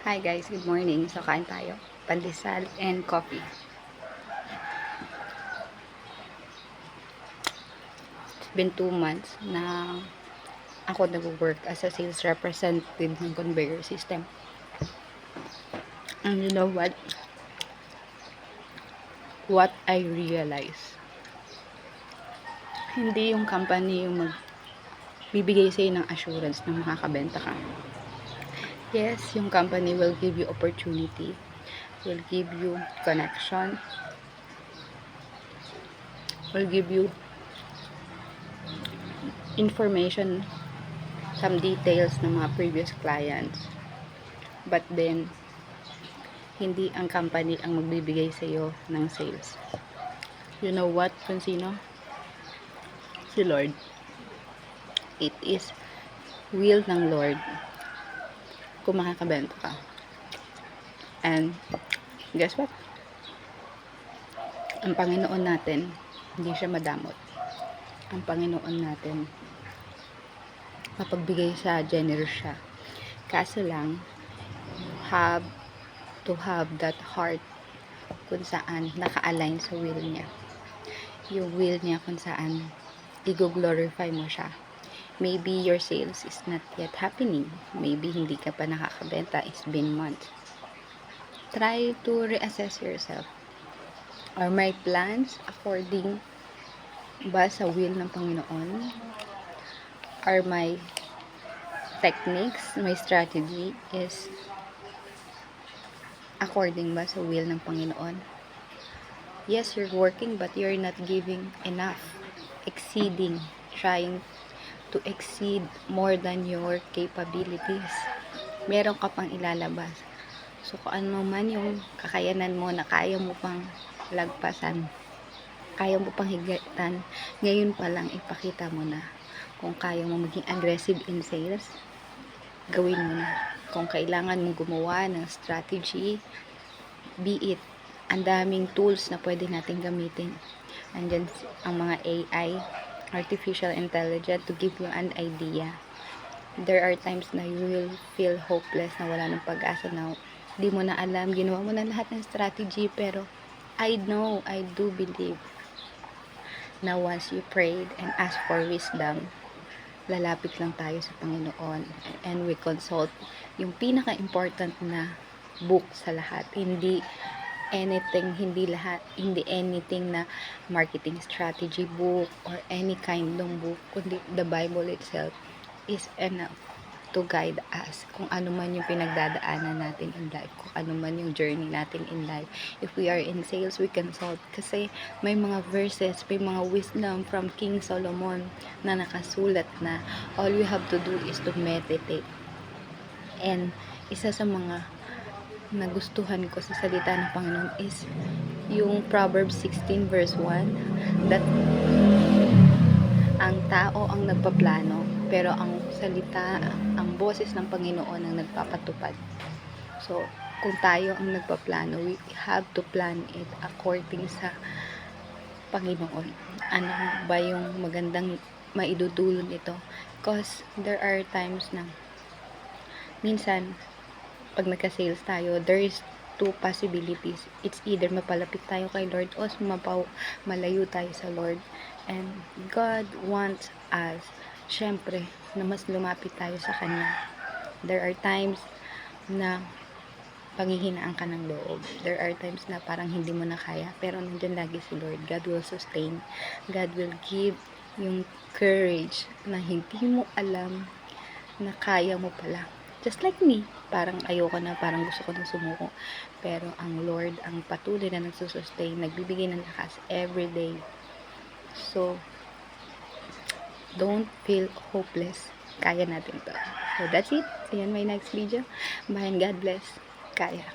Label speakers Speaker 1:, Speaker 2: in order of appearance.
Speaker 1: Hi guys, good morning. So kain tayo. Pandesal and coffee. It's been 2 months na ako nag-work as a sales representative ng conveyor system. And you know what? What I realize, hindi yung company yung magbibigay sa'yo ng assurance na makakabenta ka. Yes, yung company will give you opportunity, will give you connection, will give you information, some details ng mga previous clients. But then, hindi ang company ang magbibigay sa iyo ng sales. You know what, kung sino? Si Lord. It is will ng Lord kung makakabenta ka. And guess what? Ang Panginoon natin, hindi siya madamot. Ang Panginoon natin, mapagbigay siya, generous siya. Kaso lang, have to have that heart kung saan naka-align sa will niya. Yung will niya kung saan i-glorify mo siya. Maybe your sales is not yet happening. Maybe hindi ka pa nakakabenta. It's been months. Try to reassess yourself. Are my plans according ba sa will ng Panginoon? Are my techniques, my strategy is according ba sa will ng Panginoon? Yes, you're working but you're not giving enough. Exceeding, trying to exceed more than your capabilities. Meron ka pang ilalabas. So, kung ano man yung kakayanan mo na kaya mo pang lagpasan, kaya mo pang higatan, ngayon pa lang ipakita mo na. Kung kaya mo maging aggressive in sales, gawin mo na. Kung kailangan mong gumawa ng strategy, be it, ang daming tools na pwede natin gamitin. Andyan ang mga AI, artificial intelligence, to give you an idea. There are times na you will feel hopeless, na wala ng pag-asa, na di mo na alam, ginawa mo na lahat ng strategy, pero I know, I do believe na once you prayed and asked for wisdom, lalapit lang tayo sa Panginoon and we consult yung pinaka-important na book sa lahat. Hindi anything na marketing strategy book or any kind ng book, kundi the Bible itself is enough to guide us kung ano man yung pinagdadaanan natin in life, kung ano man yung journey natin in life. If we are in sales, we consult kasi may mga verses, may mga wisdom from King Solomon na nakasulat na all you have to do is to meditate. And isa sa mga nagustuhan ko sa salita ng Panginoon is yung Proverbs 16 verse 1, that ang tao ang nagpaplano, pero ang salita, ang boses ng Panginoon ang nagpapatupad. So, kung tayo ang nagpaplano, we have to plan it according sa Panginoon. Ano ba yung magandang maidudulot nito? Because there are times na minsan, pag nagka-sales tayo, there is two possibilities. It's either mapalapit tayo kay Lord o malayo tayo sa Lord. And God wants us, syempre, na mas lumapit tayo sa Kanya. There are times na panghihinaan ka ng loob. There are times na parang hindi mo na kaya, pero nandyan lagi si Lord. God will sustain. God will give yung courage na hindi mo alam na kaya mo pala. Just like me, parang ayoko na, parang gusto ko na sumuko. Pero ang Lord, ang patuloy na nagsusustain, nagbibigay ng lakas every day. So, don't feel hopeless. Kaya natin to. So, that's it. See you in my next video. Bye and God bless. Kaya.